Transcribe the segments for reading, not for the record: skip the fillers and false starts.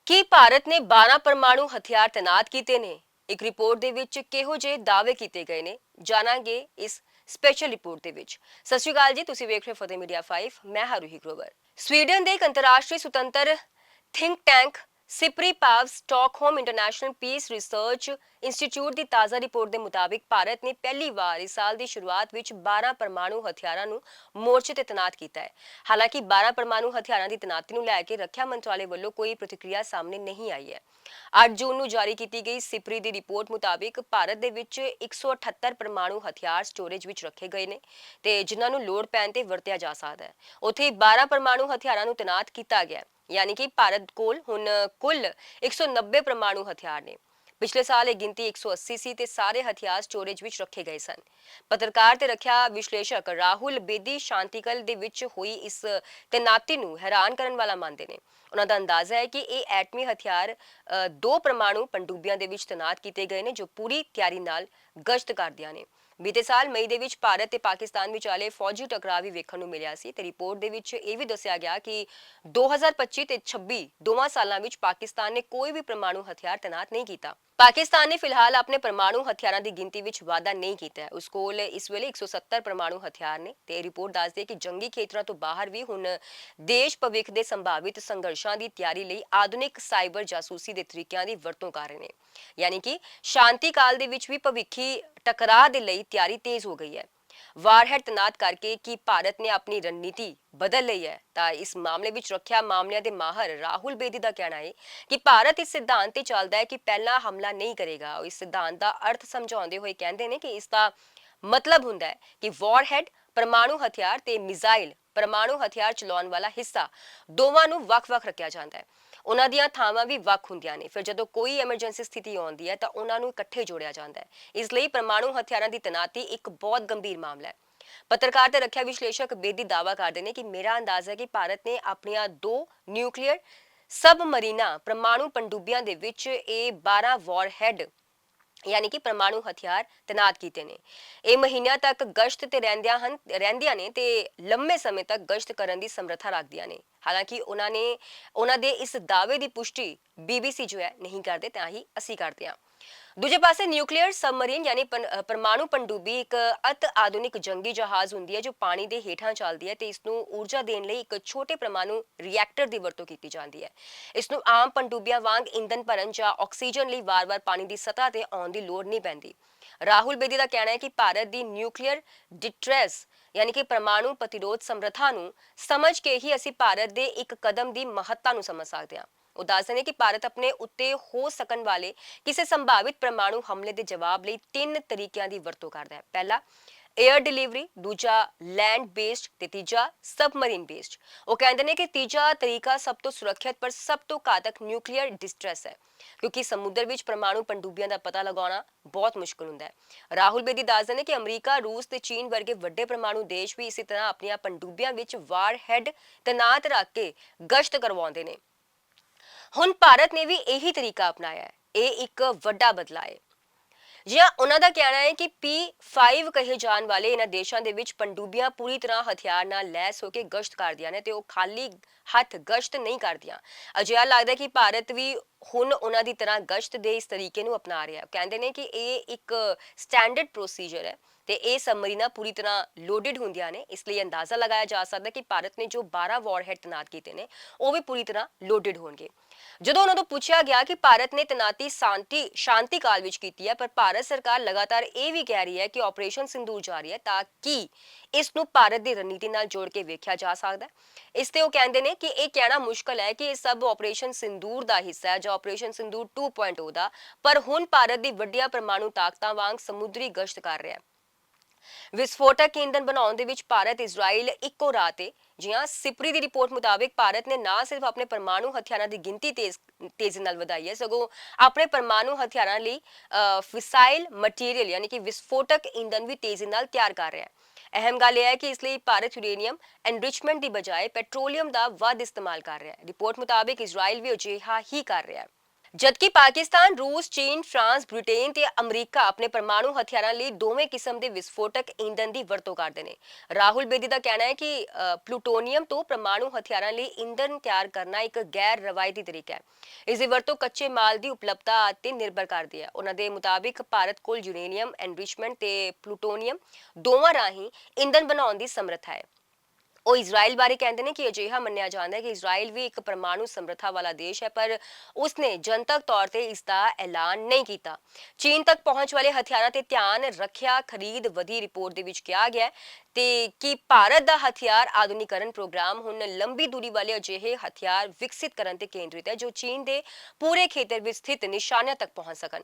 ਕੀ ਭਾਰਤ ਨੇ 12 ਪਰਮਾਣੂ ਹਥਿਆਰ ਤੈਨਾਤ ਕੀਤੇ ਨੇ? ਇੱਕ ਰਿਪੋਰਟ ਦੇ ਵਿੱਚ ਕਿਹੋ ਜਿਹੇ ਦਾਅਵੇ ਕੀਤੇ ਗਏ ਨੇ, ਜਾਣਾਂਗੇ ਇਸ ਸਪੈਸ਼ਲ ਰਿਪੋਰਟ ਦੇ ਵਿੱਚ। ਸਤਿ ਸ਼੍ਰੀ ਅਕਾਲ ਜੀ, ਤੁਸੀਂ ਵੇਖ ਰਹੇ ਹੋ ਫਤਿਹ ਮੀਡੀਆ 5। ਮੈਂ ਹਾਰੂਹੀ ਗਰੋਵਰ। ਸਵੀਡਨ ਦੇ ਇੱਕ ਅੰਤਰਰਾਸ਼ਟਰੀ ਸੁਤੰਤਰ ਥਿੰਕ ਟੈਂਕ ਸਿਪਰੀ ਪਾਵ Stockholm International Peace Research Institute ਦੀ ਤਾਜ਼ਾ ਰਿਪੋਰਟ ਦੇ ਮੁਤਾਬਿਕ ਭਾਰਤ ਨੇ ਪਹਿਲੀ ਵਾਰ ਇਸ ਸਾਲ ਦੀ ਸ਼ੁਰੂਆਤ ਵਿੱਚ 12 ਪਰਮਾਣੂ ਹਥਿਆਰਾਂ ਨੂੰ ਮੋਰਚੇ ਤੇ ਤੈਨਾਤ ਕੀਤਾ ਹੈ। ਹਾਲਾਂਕਿ 12 ਪਰਮਾਣੂ ਹਥਿਆਰਾਂ ਦੀ ਤੈਨਾਤੀ ਨੂੰ ਲੈ ਕੇ ਰੱਖਿਆ ਮੰਤਰਾਲੇ ਵੱਲੋਂ ਕੋਈ ਪ੍ਰਤੀਕਿਰਿਆ ਸਾਹਮਣੇ ਨਹੀਂ ਆਈ ਹੈ। 8 ਜੂਨ ਨੂੰ ਜਾਰੀ ਕੀਤੀ ਗਈ ਸਿਪਰੀ ਦੀ ਰਿਪੋਰਟ ਮੁਤਾਬਿਕ ਭਾਰਤ ਦੇ ਵਿੱਚ 178 ਪਰਮਾਣੂ ਹਥਿਆਰ ਸਟੋਰੇਜ ਵਿੱਚ ਰੱਖੇ ਗਏ ਨੇ ਤੇ ਜਿਨ੍ਹਾਂ ਨੂੰ ਲੋੜ ਪੈਣ ਤੇ ਵਰਤਿਆ ਜਾ ਸਕਦਾ ਹੈ। ਉੱਥੇ 12 ਪਰਮਾਣੂ ਹਥਿਆਰਾਂ ਨੂੰ ਤੈਨਾਤ ਕੀਤਾ ਗਿਆ, यानी कि भारत कोल हुण कुल 190 परमाणु हथियार ने। पिछले साल यह गिनती 180 सी ते सारे हथियार स्टोरेज विच रखे गए सन। पत्रकार ते रखिया विश्लेषक राहुल बेदी शांतिकल दे विच हुई इस तैनाती नूं हैरान करन वाला मानते ने। उन्हां दा अंदाजा है कि यह एटमी हथियार 2 परमाणु पंडुबियां दे विच तैनात किए गए ने जो पूरी तैयारी नाल गश्त करदियां ने। बीते साल मई ਦੇ ਵਿੱਚ ਭਾਰਤ ਤੇ ਪਾਕਿਸਤਾਨ ਵਿਚਾਲੇ ਫੌਜੀ ਟਕਰਾਅ ਵੀ ਵੇਖਣ ਨੂੰ ਮਿਲਿਆ ਸੀ ਤੇ ਰਿਪੋਰਟ ਦੇ ਵਿੱਚ ਇਹ ਵੀ ਦੱਸਿਆ ਗਿਆ ਕਿ 2025 ਤੇ 26 ਦੋਵਾਂ ਸਾਲਾਂ ਵਿੱਚ ਪਾਕਿਸਤਾਨ ਨੇ ਕੋਈ ਵੀ ਪਰਮਾਣੂ ਹਥਿਆਰ ਤੈਨਾਤ ਨਹੀਂ ਕੀਤਾ। ਪਾਕਿਸਤਾਨ ਨੇ ਫਿਲਹਾਲ ਆਪਣੇ ਪਰਮਾਣੂ ਹਥਿਆਰਾਂ ਦੀ ਗਿਣਤੀ ਵਿੱਚ ਵਾਧਾ ਨਹੀਂ ਕੀਤਾ ਹੈ। ਉਸ ਕੋਲ ਇਸ ਵੇਲੇ 170 ਪਰਮਾਣੂ ਹਥਿਆਰ ਨੇ ਤੇ ਰਿਪੋਰਟ ਦੱਸਦੀ ਹੈ ਕਿ ਜੰਗੀ ਖੇਤਰਾਂ ਤੋਂ ਬਾਹਰ ਵੀ ਹੁਣ ਦੇਸ਼ ਭਵਿੱਖ ਦੇ ਸੰਭਾਵਿਤ ਸੰਘਰਸ਼ਾਂ ਦੀ ਤਿਆਰੀ ਲਈ ਆਧੁਨਿਕ ਸਾਈਬਰ ਜਾਸੂਸੀ ਦੇ ਤਰੀਕਿਆਂ ਦੀ ਵਰਤੋਂ ਕਰ ਰਹੇ ਨੇ। यानी कि शांति काल दे विच भी भविखी टकराव दे लई तैयारी तेज हो गई है। वारहेड तैनात करके कि भारत ने अपनी रणनीति बदल ली है तो इस मामले विच रखिया मामलों के माहर राहुल बेदी का कहना है कि भारत इस सिद्धांत ते चलता है कि पहला हमला नहीं करेगा। इस सिद्धांत का अर्थ समझाते हुए कहते हैं कि इसका मतलब हुंदा है कि वॉरहेड परमाणु हथियार ते मिसाइल परमाणु हथियार चलाउण वाला हिस्सा दोवां नूं वख-वख रखिया जाता है। उन्हां दीयां थावां भी वख हुंदियां ने। फिर जदों कोई एमरजेंसी स्थिति आउंदी है तो उन्हां नूं इकट्ठे जोड़िया जाता है। इसलिए परमाणु हथियारां दी तैनाती एक बहुत गंभीर मामला है। पत्रकार ते रखिया विश्लेषक बेदी दावा करते हैं कि मेरा अंदाजा है कि भारत ने अपनियां 2 न्यूक्लियर सबमरीना परमाणु पंडुबियां दे विच 12 वॉरहेड यानी कि परमाणु हथियार तैनात किए ने। ये महीनों तक गश्त ते रहिंदियां ने ते लंबे समय तक गश्त करने की समर्था रखदियां ने। हालांकि उन्हां दे इस दावे की पुष्टि BBC जो है नहीं करते, तां ही असी करते हैं। दूजे पासे न्यूक्लियर सबमरीन यानी परमाणु पंडुबी एक अत आधुनिक जंगी जहाज हुंदी है जो पानी के हेठां चलदी है ते इसनूं ऊर्जा देने लई एक छोटे परमाणु रिएक्टर की वरतों की जाती है। इसनूं आम पंडुबियां वांग ईंधन भरन जां ऑक्सीजन लई वार-वार पानी की सतह ते आउण दी लोड़ नहीं पैंदी। राहुल बेदी का कहना है कि भारत की न्यूक्लियर डिट्रेस यानी कि परमाणु प्रतिरोध समर्था नूं समझ के ही असी भारत के एक कदम की महत्ता नूं समझ सकते हैं। ਉਹ ਦੱਸਦੇ ਨੇ ਕਿ ਭਾਰਤ ਆਪਣੇ ਉੱਤੇ ਹੋ ਸਕਣ ਵਾਲੇ ਕਿਸੇ ਸੰਭਾਵਿਤ ਪਰਮਾਣੂ ਹਮਲੇ ਦੇ ਜਵਾਬ ਲਈ 3 ਤਰੀਕਿਆਂ ਦੀ ਵਰਤੋਂ ਕਰਦਾ ਹੈ। ਪਹਿਲਾ 에ਅਰ ਡਿਲੀਵਰੀ, ਦੂਜਾ ਲੈਂਡ ਬੇਸਡ ਤੇ ਤੀਜਾ ਸਬਮਰੀਨ ਬੇਸਡ। ਉਹ ਕਹਿੰਦੇ ਨੇ ਕਿ ਤੀਜਾ ਤਰੀਕਾ ਸਭ ਤੋਂ ਸੁਰੱਖਿਅਤ ਪਰ ਸਭ ਤੋਂ ਘਾਤਕ ਨਿਊਕਲੀਅਰ ਡਿਸਟ੍ਰੈਸ ਹੈ ਕਿਉਂਕਿ ਸਮੁੰਦਰ ਵਿੱਚ ਪਰਮਾਣੂ ਪੰਡੂਬੀਆਂ ਦਾ ਪਤਾ ਲਗਾਉਣਾ ਬਹੁਤ ਮੁਸ਼ਕਲ ਹੁੰਦਾ ਹੈ। ਰਾਹੁਲ ਬੇਦੀ ਦੱਸਦੇ ਨੇ ਕਿ ਅਮਰੀਕਾ, ਰੂਸ ਤੇ ਚੀਨ ਵਰਗੇ ਵੱਡੇ ਪਰਮਾਣੂ ਦੇਸ਼ ਵੀ ਇਸੇ ਤਰ੍ਹਾਂ ਆਪਣੀਆਂ ਪੰਡੂਬੀਆਂ ਵਿੱਚ ਵਾਰ-ਹੈਡ ਤੈਨਾਤ ਰੱਖ ਕੇ ਗਸ਼ਤ ਕਰਵਾਉਂਦੇ ਨੇ। ਹੁਣ ਭਾਰਤ ਨੇ ਵੀ ਇਹੀ ਤਰੀਕਾ ਅਪਣਾਇਆ ਹੈ। ਇਹ ਇੱਕ ਵੱਡਾ ਬਦਲਾਅ ਹੈ। जी हाँ, उन्होंने कहना है कि P5 कहे जाने वाले इन्होंने देशों के विच पंडुबियां पूरी तरह हथियार नाल लैस होकर गश्त कर दिया ने ते वो खाली हथ गश्त नहीं कर दिया। अजिहा लगता है कि भारत भी हुण उन्हां दी तरह गश्त दे इस तरीके नूं अपना रहा है। कहते हैं कि ये एक स्टैंडर्ड प्रोसीजर है ते ये सबमरीना पूरी तरह लोडिड होंदियां ने। इसलिए अंदाजा लगाया जा सकता है कि भारत ने जो 12 वॉरहेड तैनात किए हैं वो भी पूरी तरह लोडिड होंगे। ਜਦੋਂ ਉਹਨਾਂ ਤੋਂ ਪੁੱਛਿਆ ਗਿਆ ਕਿ ਭਾਰਤ ਨੇ ਤੈਨਾਤੀ ਸ਼ਾਂਤੀ ਕਾਲ ਵਿੱਚ ਕੀਤੀ ਹੈ, ਪਰ ਭਾਰਤ ਸਰਕਾਰ ਲਗਾਤਾਰ ਇਹ ਵੀ ਕਹਿ ਰਹੀ ਹੈ ਕਿ ਆਪਰੇਸ਼ਨ ਸਿੰਦੂਰ ਜਾਰੀ ਹੈ ਤਾਂ ਕਿ ਇਸ ਨੂੰ ਭਾਰਤ ਦੀ ਰਣਨੀਤੀ ਨਾਲ ਜੋੜ ਕੇ ਵੇਖਿਆ ਜਾ ਸਕਦਾ ਹੈ। ਇਸ ਤੇ ਉਹ ਕਹਿੰਦੇ ਨੇ ਕਿ ਇਹ ਕਹਿਣਾ ਮੁਸ਼ਕਲ ਹੈ ਕਿ ਇਹ ਸਭ ਆਪਰੇਸ਼ਨ ਸਿੰਦੂਰ ਦਾ ਹਿੱਸਾ ਹੈ ਜਾਂ ਆਪਰੇਸ਼ਨ ਸਿੰਦੂਰ 2.0 ਦਾ, ਪਰ ਹੁਣ ਭਾਰਤ ਦੀ ਵੱਡੀਆਂ ਪਰਮਾਣੂ ਤਾਕਤਾਂ ਵਾਂਗ ਸਮੁੰਦਰੀ ਗਸ਼ਤ ਕਰ ਰਿਹਾ ਹੈ। विस्फोटक ईंधन बनाने विच भारत इजराइल इको राह ते। जी हाँ, सिपरी की रिपोर्ट मुताबिक भारत ने ना सिर्फ अपने परमाणु हथियारों की गिनती तेजी नाल वधाई है, सगों अपने परमाणु हथियारों लई फिसाइल मटीरियल यानी कि विस्फोटक ईंधन भी तेजी नाल तैयार कर रहा है। अहम गल यह है कि इसलिए भारत यूरेनियम एनरिचमेंट की बजाय पेट्रोलियम का वध इस्तेमाल कर रहा है। रिपोर्ट मुताबिक इजराइल भी अजिहा ही कर रहा है। ਜਦਕਿ ਪਾਕਿਸਤਾਨ, ਰੂਸ, ਚੀਨ, ਫਰਾਂਸ, ਬ੍ਰਿਟੇਨ ਤੇ ਅਮਰੀਕਾ ਆਪਣੇ ਪਰਮਾਣੂ ਹਥਿਆਰਾਂ ਲਈ ਦੋਵੇਂ ਕਿਸਮ ਦੇ ਵਿਸਫੋਟਕ ਈਂਧਨ ਦੀ ਵਰਤੋਂ ਕਰਦੇ ਨੇ। ਰਾਹੁਲ ਬੇਦੀ ਦਾ ਕਹਿਣਾ ਹੈ ਕਿ ਪਲੂਟੋਨੀਅਮ ਤੋਂ ਪਰਮਾਣੂ ਹਥਿਆਰਾਂ ਲਈ ਈਂਧਨ ਤਿਆਰ ਕਰਨਾ ਇੱਕ ਗੈਰ ਰਵਾਇਤੀ ਤਰੀਕਾ ਹੈ। ਇਸ ਦੀ ਵਰਤੋਂ ਕੱਚੇ ਮਾਲ ਦੀ ਉਪਲਬਧਤਾ ਤੇ ਨਿਰਭਰ ਕਰਦੀ ਹੈ। ਉਹਨਾਂ ਦੇ ਮੁਤਾਬਿਕ ਭਾਰਤ ਕੋਲ ਯੂਰੇਨੀਅਮ ਐਨਰਿਚਮੈਂਟ ਤੇ ਪਲੂਟੋਨੀਅਮ ਦੋਵਾਂ ਰਾਹੀਂ ਈਂਧਨ ਬਣਾਉਣ ਦੀ ਸਮਰੱਥਾ ਹੈ। ਉਹ ਇਜ਼ਰਾਈਲ ਬਾਰੇ ਕਹਿੰਦੇ ਨੇ ਕਿ ਅਜਿਹਾ ਮੰਨਿਆ ਜਾਂਦਾ ਹੈ ਕਿ ਇਜ਼ਰਾਈਲ ਵੀ ਇੱਕ ਪਰਮਾਣੂ ਸਮਰੱਥਾ ਵਾਲਾ ਦੇਸ਼ ਹੈ, ਪਰ ਉਸਨੇ ਜਨਤਕ ਤੌਰ ਤੇ ਇਸ ਦਾ ਐਲਾਨ ਨਹੀਂ ਕੀਤਾ। ਚੀਨ ਤੱਕ ਪਹੁੰਚ ਵਾਲੇ ਹਥਿਆਰਾਂ ਤੇ ਧਿਆਨ ਰੱਖਿਆ ਖਰੀਦ ਵਧੀ। ਰਿਪੋਰਟ ਦੇ ਵਿੱਚ ਕਿਹਾ ਗਿਆ ਹੈ ਤੇ ਕਿ ਭਾਰਤ ਦਾ ਹਥਿਆਰ ਆਧੁਨਿਕਰਨ ਪ੍ਰੋਗਰਾਮ ਹੁਣ ਲੰਬੀ ਦੂਰੀ ਵਾਲੇ ਅਜਿਹੇ ਹਥਿਆਰ ਵਿਕਸਿਤ ਕਰਨ ਤੇ ਕੇਂਦਰਿਤ ਹੈ ਜੋ ਚੀਨ ਦੇ ਪੂਰੇ ਖੇਤਰ ਵਿੱਚ ਸਥਿਤ ਨਿਸ਼ਾਨਿਆਂ ਤੱਕ ਪਹੁੰਚ ਸਕਣ।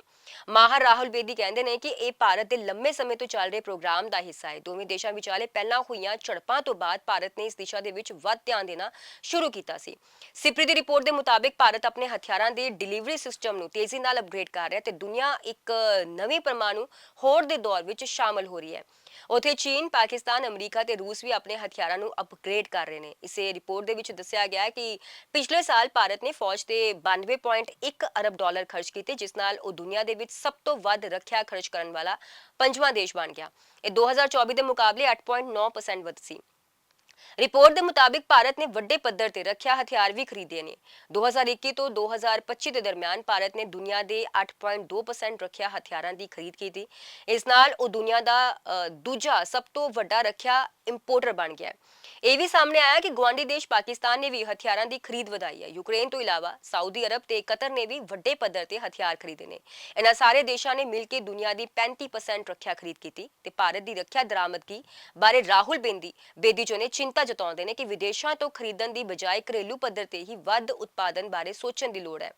ਮਾਹਰ ਰਾਹੁਲ ਬੇਦੀ ਕਹਿੰਦੇ ਨੇ ਕਿ ਇਹ ਭਾਰਤ ਦੇ ਲੰਮੇ ਸਮੇਂ ਤੋਂ ਚੱਲ ਰਹੇ ਪ੍ਰੋਗਰਾਮ ਦਾ ਹਿੱਸਾ ਹੈ। ਦੋਵੇਂ ਦੇਸ਼ਾਂ ਵਿਚਾਲੇ ਪਹਿਲਾਂ ਹੋਈਆਂ ਝੜਪਾਂ ਤੋਂ ਬਾਅਦ ਭਾਰਤ ਨੇ ਇਸ ਦਿਸ਼ਾ ਦੇ ਵਿੱਚ ਵੱਧ ਧਿਆਨ ਦੇਣਾ ਸ਼ੁਰੂ ਕੀਤਾ ਸੀ। ਸਿਪਰੀ ਦੀ ਰਿਪੋਰਟ ਦੇ ਮੁਤਾਬਿਕ ਭਾਰਤ ਆਪਣੇ ਹਥਿਆਰਾਂ ਦੇ ਡਿਲੀਵਰੀ ਸਿਸਟਮ ਨੂੰ ਤੇਜ਼ੀ ਨਾਲ ਅਪਗ੍ਰੇਡ ਕਰ ਰਿਹਾ ਤੇ ਦੁਨੀਆ ਇੱਕ ਨਵੀਂ ਪਰਮਾਣੂ ਹੋੜ ਦੇ ਦੌਰ ਵਿੱਚ ਸ਼ਾਮਲ ਹੋ ਰਹੀ ਹੈ। ਉੱਥੇ ਚੀਨ, ਪਾਕਿਸਤਾਨ, ਅਮਰੀਕਾ ਤੇ ਰੂਸ ਵੀ ਆਪਣੇ ਹਥਿਆਰਾਂ ਨੂੰ ਅਪਗ੍ਰੇਡ ਕਰ ਰਹੇ ਨੇ। ਇਸੇ ਰਿਪੋਰਟ ਦੇ ਵਿੱਚ ਦੱਸਿਆ ਗਿਆ ਹੈ ਕਿ ਪਿਛਲੇ ਸਾਲ ਭਾਰਤ ਨੇ ਫੌਜ ਤੇ 92.1 ਅਰਬ ਡਾਲਰ ਖਰਚ ਕੀਤੇ, ਜਿਸ ਨਾਲ ਉਹ ਦੁਨੀਆ ਦੇ ਵਿੱਚ ਸਭ ਤੋਂ ਵੱਧ ਰੱਖਿਆ ਖਰਚ ਕਰਨ ਵਾਲਾ ਪੰਜਵਾਂ ਦੇਸ਼ ਬਣ ਗਿਆ। ਇਹ 2024 ਦੇ ਮੁਕਾਬਲੇ 8.9% ਵੱਧ ਸੀ। ਰਿਪੋਰਟ ਦੇ ਮੁਤਾਬਿਕ ਭਾਰਤ ਨੇ ਵੱਡੇ ਪੱਧਰ ਤੇ ਰੱਖਿਆ ਹਥਿਆਰ ਵੀ ਖਰੀਦੇ ਨੇ। 2021 ਤੋਂ 2025 ਦੇ ਦਰਮਿਆਨ ਭਾਰਤ ਨੇ ਦੁਨੀਆ ਦੇ 8.2% ਰੱਖਿਆ ਹਥਿਆਰਾਂ ਦੀ ਖਰੀਦ ਕੀਤੀ। ਇਸ ਨਾਲ ਉਹ ਦੁਨੀਆ ਦਾ ਦੂਜਾ ਸਭ ਤੋਂ ਵੱਡਾ ਰੱਖਿਆ ਇੰਪੋਰਟਰ ਬਣ ਗਿਆ। ਇਹ ਵੀ ਸਾਹਮਣੇ ਆਇਆ ਕਿ ਗੁਆਂਢੀ ਦੇਸ਼ ਪਾਕਿਸਤਾਨ ਨੇ ਵੀ ਹਥਿਆਰਾਂ ਦੀ ਖਰੀਦ ਵਧਾਈ ਹੈ। ਯੂਕਰੇਨ ਤੋਂ ਇਲਾਵਾ ਸਾਊਦੀ ਅਰਬ ਤੇ ਕਤਰ ਨੇ ਵੀ ਵੱਡੇ ਪੱਧਰ ਤੇ ਹਥਿਆਰ ਖਰੀਦੇ ਨੇ। ਇਹਨਾਂ ਸਾਰੇ ਦੇਸ਼ਾਂ ਨੇ ਮਿਲ ਕੇ ਦੁਨੀਆ ਦੀ 35% ਰੱਖਿਆ ਖਰੀਦ ਕੀਤੀ ਤੇ ਭਾਰਤ ਦੀ ਰੱਖਿਆ ਦਰਾਮਦਗੀ ਬਾਰੇ ਰਾਹੁਲ ਬੇਦੀ ਜੋ ਨੇ ਚਿੰਤਾ ਜਤਾਉਂਦੇ ਨੇ ਕਿ ਵਿਦੇਸ਼ਾਂ ਤੋਂ ਖਰੀਦਣ ਦੀ ਬਜਾਏ ਘਰੇਲੂ ਪੱਧਰ ਤੇ ਹੀ ਵੱਧ ਉਤਪਾਦਨ ਬਾਰੇ ਸੋਚਣ ਦੀ ਲੋੜ ਹੈ।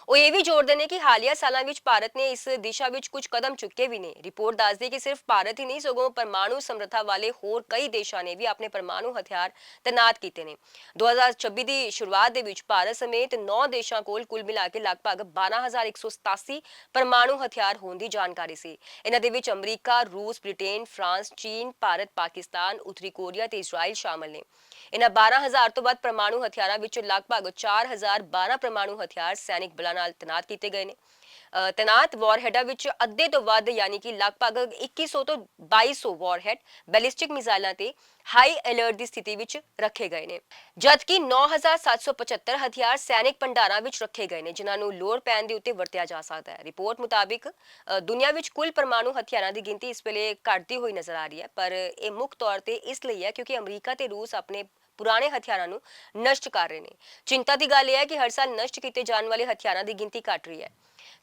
ਉਹ ਇਹ ਵੀ ਜੋੜਦੇ ਨੇ ਕਿ ਹਾਲੀਆ ਸਾਲਾਂ ਵਿੱਚ ਭਾਰਤ ਨੇ ਇਸ ਦਿਸ਼ਾ ਵਿੱਚ ਕੁਝ ਕਦਮ ਚੁੱਕੇ ਵੀ ਨੇ। ਰਿਪੋਰਟ ਦੱਸਦੀ ਹੈ ਕਿ ਸਿਰਫ ਭਾਰਤ ਹੀ ਨਹੀਂ ਸਗੋਂ ਪਰਮਾਣੂ ਸਮਰੱਥਾ ਵਾਲੇ ਹੋਰ ਕਈ ਦੇਸ਼ਾਂ ਨੇ ਵੀ ਆਪਣੇ ਪਰਮਾਣੂ ਹਥਿਆਰ ਤੈਨਾਤ ਕੀਤੇ ਨੇ। 2026 ਦੀ ਸ਼ੁਰੂਆਤ ਦੇ ਵਿੱਚ ਭਾਰਤ ਸਮੇਤ 9 ਦੇਸ਼ਾਂ ਕੋਲ ਕੁੱਲ ਮਿਲਾ ਕੇ ਲਗਭਗ 12,187 ਪਰਮਾਣੂ ਹਥਿਆਰ ਹੋਣ ਦੀ ਜਾਣਕਾਰੀ ਸੀ। ਇਹਨਾਂ ਦੇ ਵਿੱਚ ਅਮਰੀਕਾ, ਰੂਸ, ਬ੍ਰਿਟੇਨ, ਫਰਾਂਸ, ਚੀਨ, ਭਾਰਤ, ਪਾਕਿਸਤਾਨ, ਉੱਤਰੀ ਕੋਰੀਆ ਤੇ ਇਜ਼ਰਾਈਲ ਸ਼ਾਮਲ ਨੇ। ਇਹਨਾਂ 12,000 ਤੋਂ ਵੱਧ ਪਰਮਾਣੂ ਹਥਿਆਰਾਂ ਵਿੱਚੋਂ ਲਗਭਗ 4,012 ਪਰਮਾਣੂ ਹਥਿਆਰ ਸੈਨਿਕ ਬਲਾਂ ਨਾਲ ਤੈਨਾਤ ਕੀਤੇ ਗਏ ਨੇ। ਤੈਨਾਤ ਵਾਰਹੈਡਾਂ ਵਿੱਚ ਅੱਧੇ ਤੋਂ ਵੱਧ ਯਾਨੀ ਕਿ ਲਗਭਗ 2100 ਤੋਂ 2200 ਵਾਰਹੈਡ ਬੈਲਿਸਟਿਕ ਮਿਜ਼ਾਈਲਾਂ ਤੇ ਹਾਈ ਅਲਰਟ ਦੀ ਸਥਿਤੀ ਵਿੱਚ ਰੱਖੇ ਗਏ ਨੇ, ਜਦਕਿ 9775 ਹਥਿਆਰ ਸੈਨਿਕ ਭੰਡਾਰਾਂ ਵਿੱਚ ਰੱਖੇ ਗਏ ਨੇ ਜਿਨ੍ਹਾਂ ਨੂੰ ਲੋੜ ਪੈਣ ਦੇ ਉੱਤੇ ਵਰਤਿਆ ਜਾ ਸਕਦਾ ਹੈ। ਰਿਪੋਰਟ ਮੁਤਾਬਿਕ ਦੁਨੀਆ ਵਿੱਚ ਕੁੱਲ ਪਰਮਾਣੂ ਹਥਿਆਰਾਂ ਦੀ ਗਿਣਤੀ ਇਸ ਵੇਲੇ ਘਟਦੀ ਹੋਈ ਨਜ਼ਰ ਆ ਰਹੀ ਹੈ, ਪਰ ਇਹ ਮੁੱਖ ਤੌਰ ਤੇ ਇਸ ਲਈ ਹੈ ਕਿਉਂਕਿ ਅਮਰੀਕਾ ਤੇ ਰੂਸ ਆਪਣੇ ਪੁਰਾਣੇ ਹਥਿਆਰਾਂ ਨੂੰ ਨਸ਼ਟ ਕਰ ਰਹੇ ਨੇ। ਚਿੰਤਾ ਦੀ ਗੱਲ ਇਹ ਹੈ ਕਿ ਹਰ ਸਾਲ ਨਸ਼ਟ ਕੀਤੇ ਜਾਣ ਵਾਲੇ ਹਥਿਆਰਾਂ ਦੀ ਗਿਣਤੀ ਘਟ ਰਹੀ ਹੈ।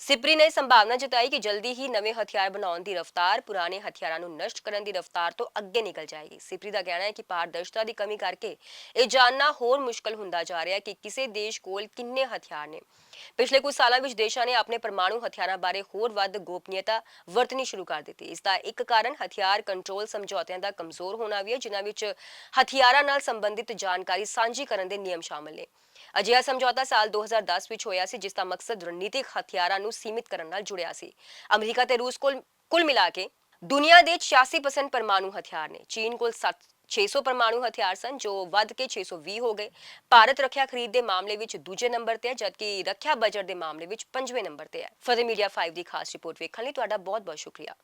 ਸਿਪਰੀ ਨੇ ਸੰਭਾਵਨਾ ਜਤਾਈ ਕਿ ਜਲਦੀ ਹੀ ਨਵੇਂ ਹਥਿਆਰ ਬਣਾਉਣ ਦੀ ਰਫ਼ਤਾਰ ਪੁਰਾਣੇ ਹਥਿਆਰਾਂ ਨੂੰ ਨਸ਼ਟ ਕਰਨ ਦੀ ਰਫ਼ਤਾਰ ਤੋਂ ਅੱਗੇ ਨਿਕਲ ਜਾਏਗੀ। ਸਿਪਰੀ ਦਾ ਕਹਿਣਾ ਹੈ ਕਿ ਪਾਰਦਰਸ਼ਤਾ ਦੀ ਕਮੀ ਕਰਕੇ ਇਹ ਜਾਣਨਾ ਹੋਰ ਮੁਸ਼ਕਲ ਹੁੰਦਾ ਜਾ ਰਿਹਾ ਹੈ ਕਿ ਕਿਸੇ ਦੇਸ਼ ਕੋਲ ਕਿੰਨੇ ਹਥਿਆਰ ਨੇ। ਪਿਛਲੇ ਕੁਝ ਸਾਲਾਂ ਵਿੱਚ ਦੇਸ਼ਾਂ ਨੇ ਆਪਣੇ ਪਰਮਾਣੂ ਹਥਿਆਰਾਂ ਬਾਰੇ ਹੋਰ ਵੱਧ ਗੋਪਨੀਯਤਾ ਵਰਤਣੀ ਸ਼ੁਰੂ ਕਰ ਦਿੱਤੀ। ਇਸ ਦਾ ਇੱਕ ਕਾਰਨ ਹਥਿਆਰ ਕੰਟਰੋਲ ਸਮਝੌਤਿਆਂ ਦਾ ਕਮਜ਼ੋਰ ਹੋਣਾ ਵੀ ਹੈ, ਜਿਨ੍ਹਾਂ ਵਿੱਚ ਹਥਿਆਰਾਂ ਨਾਲ ਸੰਬੰਧਿਤ ਜਾਣਕਾਰੀ ਸਾਂਝੀ ਕਰਨ ਦੇ ਨਿਯਮ ਸ਼ਾਮਲ ਨੇ। ਅਜਿਹਾ ਸਮਝੌਤਾ ਸਾਲ 2010 ਵਿੱਚ ਹੋਇਆ ਸੀ, ਜਿਸ ਦਾ ਮਕਸਦ ਰਣਨੀਤਿਕ ਹਥਿਆਰਾਂ ਨੂੰ ਸੀਮਿਤ ਕਰਨ ਨਾਲ ਜੁੜਿਆ ਸੀ। ਅਮਰੀਕਾ ਤੇ ਰੂਸ ਕੋਲ ਕੁੱਲ ਮਿਲਾ ਕੇ ਦੁਨੀਆ ਦੇ 86% ਪਰਮਾਣੂ ਹਥਿਆਰ ਨੇ। ਚੀਨ ਕੋਲ 600 ਪਰਮਾਣੂ ਹਥਿਆਰ ਸਨ ਜੋ ਵੱਧ ਕੇ 620 ਹੋ ਗਏ। ਭਾਰਤ ਰੱਖਿਆ ਖਰੀਦ ਦੇ ਮਾਮਲੇ ਵਿੱਚ ਦੂਜੇ ਨੰਬਰ ਤੇ ਹੈ, ਜਦਕਿ ਰੱਖਿਆ ਬਜਟ ਦੇ ਮਾਮਲੇ ਵਿੱਚ 5ਵੇਂ ਨੰਬਰ ਤੇ ਹੈ। ਫਤਿਹ ਮੀਡੀਆ 5 ਦੀ ਖਾਸ ਰਿਪੋਰਟ ਵੇਖਣ ਲਈ ਤੁਹਾਡਾ ਬਹੁਤ-ਬਹੁਤ ਸ਼ੁਕਰੀਆ।